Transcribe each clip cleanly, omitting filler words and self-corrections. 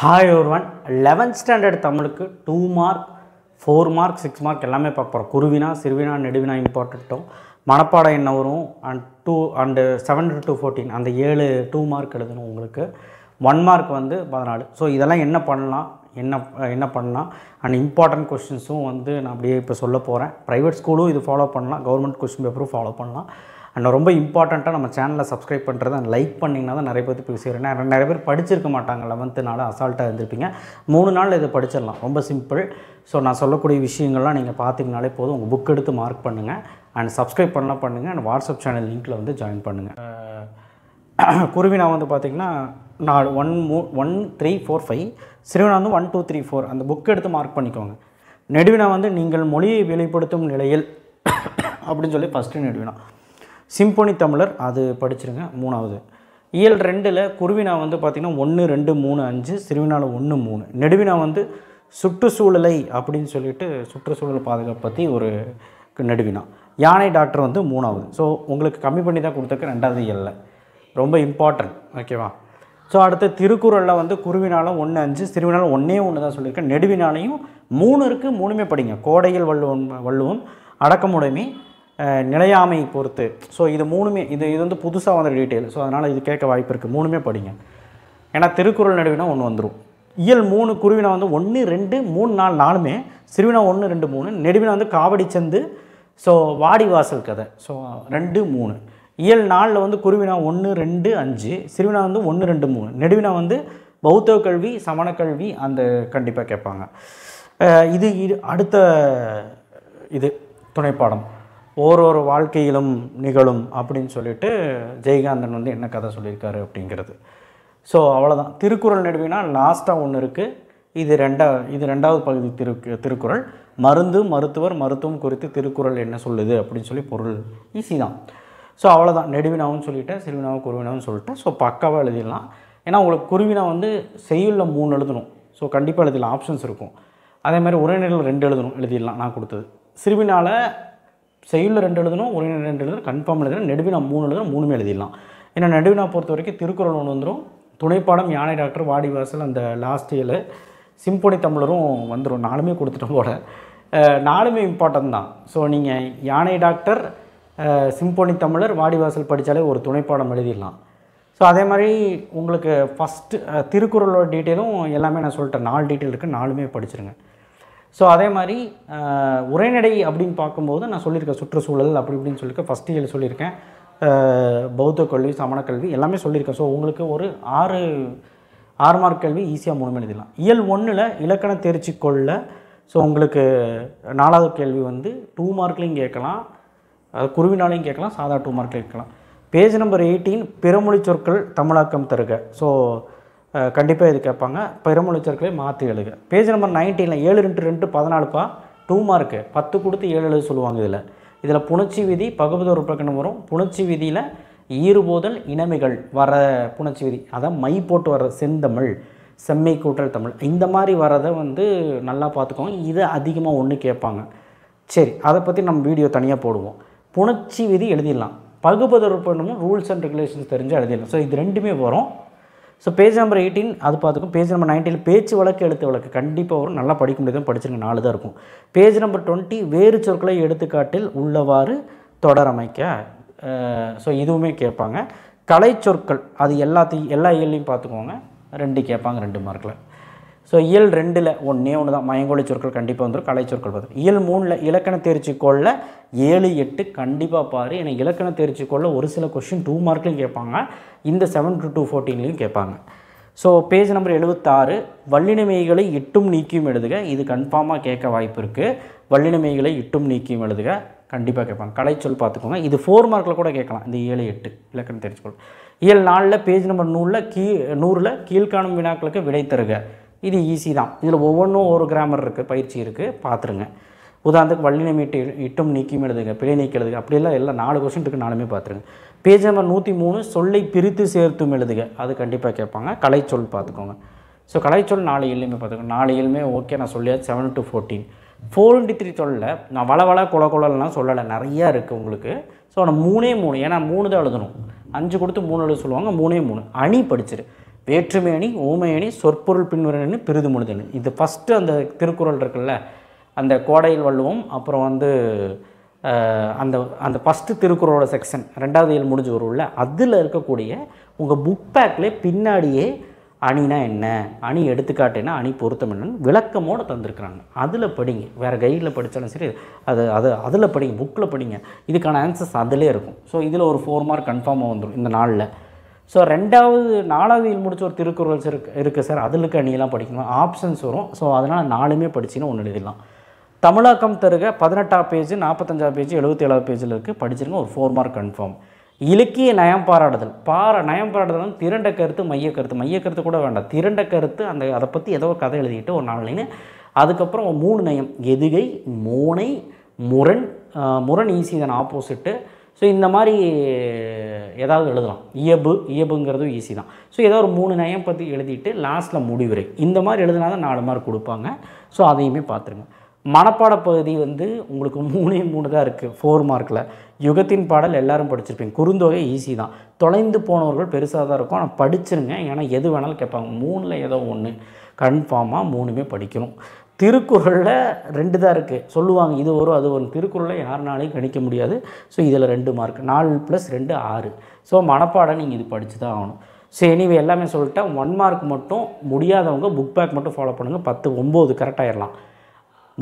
Hi everyone, 11th standard தமிழுக்கு 2 mark 4 mark 6 mark எல்லாமே பார்க்க போகிறோம். குருவினா சிறுவினா நெடுவினா இம்பார்ட்டண்ட்டும் மனப்பாடம் என்ன வரும் அண்ட் 7 to 14 அந்த 7 2 மார்க் எழுதணும். உங்களுக்கு 1 மார்க் வந்து 14. ஸோ இதெல்லாம் என்ன பண்ணலாம் என்ன பண்ணலாம் அண்ட் இம்பார்ட்டன்ட் கொஸ்டின்ஸும் வந்து நான் அப்படியே இப்போ சொல்ல போகிறேன். ப்ரைவேட் ஸ்கூலும் இது ஃபாலோ பண்ணலாம், கவர்மெண்ட் கொஸ்டின் பேப்பரும் ஃபாலோ பண்ணலாம். அண்ட் ரொம்ப இம்பார்ட்டண்ட்டாக நம்ம சேனலில் சப்ஸ்கிரைப் பண்ணுறது அண்ட் லைக் பண்ணிங்கன்னா தான் நிறைய பேர் போய் சேரும். நிறைய பேர் படிச்சிருக்க மாட்டாங்க, 11th நாள் அசால்ட்டாக இருந்திருப்பீங்க. 3 நாள் இதை படிச்சிடலாம், ரொம்ப சிம்பிள். ஸோ நான் சொல்லக்கூடிய விஷயங்கள்லாம் நீங்கள் பார்த்தீங்கனாலே போதும். உங்கள் புக் எடுத்து மார்க் பண்ணுங்கள் அண்ட் சப்ஸ்கிரைப் பண்ணலாம் பண்ணுங்கள் அண்ட் வாட்ஸ்அப் சேனல் லிங்க்கில் வந்து ஜாயின் பண்ணுங்கள். குருவினா வந்து பார்த்திங்கன்னா 1 3 4 5, சிறுவினா வந்து 1 2 3 4 அந்த புக் எடுத்து மார்க் பண்ணிக்கோங்க. நெடுவினா வந்து நீங்கள் மொழியை வெளிப்படுத்தும் நிலையில் அப்படின்னு சொல்லி ஃபஸ்ட்டு நெடுவினா. சிம்பொனி தமிழர் அது படிச்சிருங்க. 3வது இயல் 2ல் குருவினா வந்து பார்த்திங்கன்னா 1 2 3 5, சிறுவினாவில் 1 3. நெடுவினா வந்து சுற்றுச்சூழலை அப்படின்னு சொல்லிட்டு சுற்றுச்சூழல் பாதுகாப்பு பற்றி ஒரு நெடுவினா. யானை டாக்டர் வந்து 3வது. ஸோ உங்களுக்கு கம்மி பண்ணி தான் கொடுத்துருக்க 2வது இயலில், ரொம்ப இம்பார்ட்டன்ட். ஓகேவா? ஸோ அடுத்து திருக்குறளில் வந்து குருவினாலும் 1 5, சிறுவினாலும் 1 தான் சொல்லியிருக்கேன். நெடுவினாலையும் 3 இருக்குது, 3மே படிங்க. கோடையில் வள்ளுவம் அடக்கமுடைமை நிலையாமை பொறுத்து. ஸோ இது 3மே இது வந்து புதுசாக வந்த டீட்டெயில். ஸோ அதனால் இது கேட்க வாய்ப்பு இருக்குது. 3மே படிங்க. ஏன்னா திருக்குறள் நெடுவினா 1 வந்துடும். இயல் 3 குருவினா வந்து 1 2 3 4 4மே, சிறுவினா 1 2 3, நெடுவினா வந்து காவடி சந்து, ஸோ வாடிவாசல் கதை, ஸோ 2 3. இயல் 4ல் வந்து குருவினா 1 2 5, சிறுவினா வந்து 1 2 3, நெடுவினா வந்து பௌத்த கல்வி சமண கல்வி அந்த கண்டிப்பாக கேட்பாங்க. இது அடுத்த இது துணைப்பாடம் ஓரொரு வாழ்க்கையிலும் நிகழும் அப்படின்னு சொல்லிட்டு ஜெயகாந்தன் வந்து என்ன கதை சொல்லியிருக்காரு அப்படிங்கிறது. ஸோ அவ்வளோதான். திருக்குறள் நெடுவினா லாஸ்ட்டாக ஒன்று இருக்குது. இது 2வது பகுதி திருக்குறள். மருத்துவர் மருத்துவம் குறித்து திருக்குறள் என்ன சொல்லுது அப்படின்னு சொல்லி பொருள் ஈஸி தான். ஸோ அவ்வளோதான். நெடுவினாவும் சொல்லிட்டேன், சிறுவினாவும் குருவினாவும் சொல்லிட்டேன். ஸோ பக்காவாக எழுதிடலாம். ஏன்னா உங்களுக்கு குருவினா வந்து செய்யுளில் 3 எழுதணும். ஸோ கண்டிப்பாக எழுதிடலாம், ஆப்ஷன்ஸ் இருக்கும். அதே மாதிரி உரைநடையில் 2 எழுதணும், எழுதிடலாம் நான் கொடுத்தது. சிறுவினால் செய்யுளில் 2 எழுதணும், உரைநடை 2 எழுதணும், கன்ஃபார்ம் எழுதணும். நெடுவினா 3 எழுதணும், 3மே எழுதிடலாம். ஏன்னா நெடுவினா பொறுத்த வரைக்கும் திருக்குறள் 1 வந்துடும், துணைப்பாடம் யானை டாக்டர் வாடிவாசல் அந்த லாஸ்ட் இயர், சிம்பொனி தமிழரும் வந்துடும். 4மே கொடுத்துட்டோம் போல. 4மே இம்பார்ட்டன்ட் தான். ஸோ நீங்கள் யானை டாக்டர் சிம்பொனி தமிழர் வாடிவாசல் படித்தாலே ஒரு துணைப்பாடம் எழுதிடலாம். ஸோ அதே மாதிரி உங்களுக்கு ஃபஸ்ட்டு திருக்குறளோட டீட்டெயிலும் எல்லாமே நான் சொல்லிட்டேன். 4 டீட்டெயில் இருக்குது, 4மே படிச்சிருங்க. ஸோ அதே மாதிரி உரைநடை அப்படின்னு பார்க்கும்போது நான் சொல்லியிருக்கேன், சுற்றுச்சூழல் அப்படி இப்படின்னு சொல்லியிருக்கேன். ஃபஸ்ட் இயர் சொல்லியிருக்கேன், பௌத்த கல்வி சமண கல்வி எல்லாமே சொல்லியிருக்கேன். ஸோ உங்களுக்கு ஒரு 6 மார்க் கல்வி ஈஸியாக 3 எழுதிடலாம். இயல் 1ல் இலக்கண தேர்ச்சிக்கொள்ள. ஸோ உங்களுக்கு 4வது கேள்வி வந்து 2 மார்க்லையும் கேட்கலாம், அது குருவினாலையும் கேட்கலாம், சாதா 2 மார்க்லையும் கேட்கலாம். பேஜ் நம்பர் 18 பிறமொழி சொற்கள் தமிழாக்கம் தருக. ஸோ கண்டிப்பாக இது கேட்பாங்க. பிறமொழி சொற்களை மாற்றி எழுதுக. பேஜ் நம்பர் 19 7 × 2 14பா, 2 மார்க்கு 10 கொடுத்து 7 எழுத சொல்லுவாங்க. இதில் புணர்ச்சி விதி பகுபதொரு பிரகடனம் வரும். புணர்ச்சி விதியில் ஈறுபோதல் இனமைகள் வர புணர்ச்சி விதி, அதான் மை போட்டு வர்ற செந்தமிழ் செம்மை கூட்டல் தமிழ் இந்த மாதிரி வரதை வந்து நல்லா பார்த்துக்கோங்க. இதை அதிகமாக ஒன்று கேட்பாங்க. சரி, அதை பற்றி நம்ம வீடியோ தனியாக போடுவோம். புணர்ச்சி விதி எழுதிடலாம், பகுபதொரு பிரகடனமும் ரூல்ஸ் அண்ட் ரெகுலேஷன்ஸ் தெரிஞ்சு எழுதிடலாம். ஸோ இது 2மே வரும். ஸோ பேஜ் நம்பர் 18 அது பார்த்துக்கும். பேஜ் நம்பர் 19 பேச்சு வழக்கு எழுத்து வழக்கு கண்டிப்பாக வரும். நல்லா படிக்க முடியாது, படிச்சிருங்க, 4 தான் இருக்கும். பேஜ் நம்பர் 20 வேறு சொற்களை எடுத்துக்காட்டில் உள்ளவாறு தொடரமைக்க. ஸோ இதுவுமே கேட்பாங்க. கலை சொற்கள் அது எல்லா இயல்லையும் பார்த்துக்கோங்க. 2 கேட்பாங்க 2 மார்க்கில். ஸோ இயல் 2ல் 1 தான் மயங்கொழி சொற்கள் கண்டிப்பாக வந்துடும். கலை சொற்கள் பார்த்து. இயல் 3ல் இலக்கண தேர்ச்சிக்கோளில் 7 8 கண்டிப்பாக பாரு. ஏன்னா இலக்கண தேர்ச்சிக்கோளில் ஒரு சில கொஸ்டின் 2 மார்க்லையும் கேட்பாங்க, இந்த 7 to 14லையும் கேட்பாங்க. ஸோ பேஜ் நம்பர் 76 வல்லினமைகளை இட்டும் நீக்கியும் எழுதுக. இது கன்ஃபார்மாக கேட்க வாய்ப்பு இருக்குது. வல்லினமைகளை இட்டும் நீக்கியும் எழுதுக கண்டிப்பாக கேட்பாங்க. கலைச்சொல் பார்த்துக்கோங்க. இது 4 மார்க்கில் கூட கேட்கலாம், இந்த 7 8 இலக்கண தேர்ச்சிக்கோள். இயல் 4ல் பேஜ் நம்பர் 100ல் கீழ்காணும் வினாக்களுக்கு விடை தருக. இது ஈஸி தான். இதில் ஒவ்வொன்றும் ஒரு கிராமர் இருக்குது, பயிற்சி இருக்குது, பார்த்துருங்க. உதாரணத்துக்கு வல்லினம் இட்டும் நீக்கியும் எழுதுக, பிழை நீக்கி எழுதுக, அப்படியெல்லாம் எல்லாம் 4 கொஸ்டின் இருக்குது, 4மே பார்த்துருங்க. பேஜ் நம்பர் 103 சொல்லை பிரித்து சேர்த்தும் எழுதுக, அது கண்டிப்பாக கேட்பாங்க. கலைச்சொல் பார்த்துக்கோங்க. ஸோ கலைச்சொல் 4 இயலுமே பார்த்துக்கோங்க. 4 இயலுமே ஓகே, நான் சொல்லியாச்சு. 7 to 14 4 சொல்ல நான் வள குளலாம் சொல்லலை, நிறையா இருக்குது உங்களுக்கு. ஸோ நான் 3 ஏன்னா 3 தான் எழுதணும். 5 கொடுத்து 3 எழுத சொல்லுவாங்க. 3 அணி படிச்சிரு. வேற்றுமை அணி, ஊமை அணி, சொற்பொருள் பின்வருணி, பிரிது மொழிதல். இது ஃபஸ்ட்டு அந்த திருக்குறள் இருக்குல்ல, அந்த கோடையில் வள்ளுவம், அப்புறம் வந்து அந்த அந்த ஃபஸ்ட்டு திருக்குறளோட செக்ஷன் 2வது இயல் முடிஞ்சு வரும்ல, அதில் இருக்கக்கூடிய உங்கள் புக் பேக்லேயே பின்னாடியே அணினா என்ன, அணி எடுத்துக்காட்டுனா அணி பொருத்தம் என்னன்னு விளக்கமோடு தந்திருக்கிறாங்க. அதில் படிங்க. வேறு கைடில் படித்தாலும் சரி, அதில் படிங்க, புக்கில் படிங்க. இதுக்கான ஆன்சர்ஸ் அதிலே இருக்கும். ஸோ இதில் ஒரு 4 மார்க் கன்ஃபார்மாக வந்துடும் இந்த நாளில். ஸோ 4வது இயல் முடிச்ச ஒரு திருக்குறள்ஸ் இருக்குது சார், அதுக்கு அணியெல்லாம் படிக்கணும், ஆப்ஷன்ஸ் வரும். ஸோ அதனால் 4மே படிச்சிங்கன்னா ஒன்று எழுதிடலாம். தமிழாக்கம் தருக 18ஆம் பேஜ், 45ஆம் பேஜ், 77ஆம் பேஜில் இருக்குது, படிச்சிருங்க. ஒரு 4 மார்க் கன்ஃபார்ம். இலக்கிய நயம் பாராடுதல். நயம் பாராடுதல் வந்து திரண்ட கருத்து, மையக்கருத்து கூட வேண்டாம், திரண்ட கருத்து. அதை பற்றி ஏதோ ஒரு கதை எழுதிட்டு ஒரு 4 லைனு. அதுக்கப்புறம் 3 நயம், எதுகை, மோனை, முரண் ஈஸி தான், ஆப்போசிட்டு. ஸோ இந்த மாதிரி ஏதாவது எழுதலாம். இயபுங்கிறதும் ஈஸி தான். ஸோ ஏதோ ஒரு 3 நயம் பற்றி எழுதிட்டு லாஸ்ட்டில் முடிவுரை, இந்த மாதிரி எழுதினா தான் 4 மார்க் கொடுப்பாங்க. ஸோ அதையுமே பார்த்துருங்க. மனப்பாட பகுதி வந்து உங்களுக்கு 3 தான் இருக்குது 4 மார்க்கில். யுகத்தின் பாடல் எல்லாரும் படிச்சிருப்பீங்க. குறுந்தொகை ஈஸி தான். தொலைந்து போனவர்கள் பெருசாக தான் இருக்கும், ஆனால் படிச்சிருங்க. ஏன்னா எது வேணாலும் கேட்பாங்க. 3ல் ஏதோ ஒன்று கன்ஃபார்மாக 3மே படிக்கணும். திருக்குறளில் 2 தான் இருக்குது சொல்லுவாங்க, இது வரும் அது வரும். திருக்குறளில் யாருனாலையும் கணிக்க முடியாது. ஸோ இதில் 2 மார்க், 4 + 2 6. ஸோ மனப்பாடம் நீங்கள் இது படித்து தான் ஆகணும். ஸோ எனிவே எல்லாமே சொல்லிட்டேன். 1 மார்க் மட்டும் முடியாதவங்க புக் பேக் மட்டும் ஃபாலோ பண்ணுங்கள். 10 9 கரெக்டாகிடலாம்.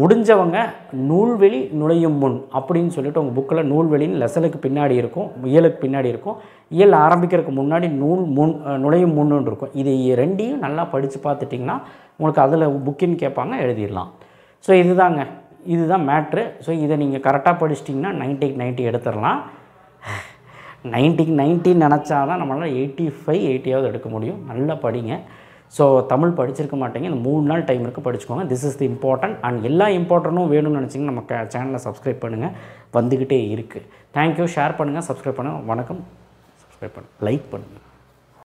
முடிஞ்சவங்க நூல்வெளி நுழையும் முன் அப்படின்னு சொல்லிட்டு உங்கள் புக்கில் நூல்வெளின்னு லெசனுக்கு பின்னாடி இருக்கும், இயலுக்கு பின்னாடி இருக்கும். இயல் ஆரம்பிக்கிறதுக்கு முன்னாடி நுழையும் முன்னு இருக்கும். இது 2யும் நல்லா படித்து பார்த்துட்டிங்கன்னா உங்களுக்கு அதில் புக்கின்னு கேட்பாங்க, எழுதிடலாம். ஸோ இதுதான் மேட்ரு. ஸோ இதை நீங்கள் கரெக்டாக படிச்சிட்டிங்கன்னா 90க்கு 90 எடுத்துடலாம். 90க்கு 90 நினச்சா தான் நம்மளால் 85 80ஆவது எடுக்க முடியும். நல்லா படிங்க. ஸோ தமிழ் படிச்சிருக்க மாட்டேங்க, இந்த 3 நாள் டைம் இருக்குது, படிச்சுக்கோங்க. This is the important. And எல்லா இம்பார்ட்டன்ட்டும் வேணும்னு நினச்சிங்கன்னா நம்ம சேனலை சப்ஸ்கிரைப் பண்ணுங்கள், வந்துக்கிட்டே இருக்குது. தேங்க்யூ. ஷேர் பண்ணுங்கள், சப்ஸ்கிரைப் பண்ணுங்கள். வணக்கம். சப்ஸ்கிரைப் பண்ணுங்கள், லைக் பண்ணுங்கள்.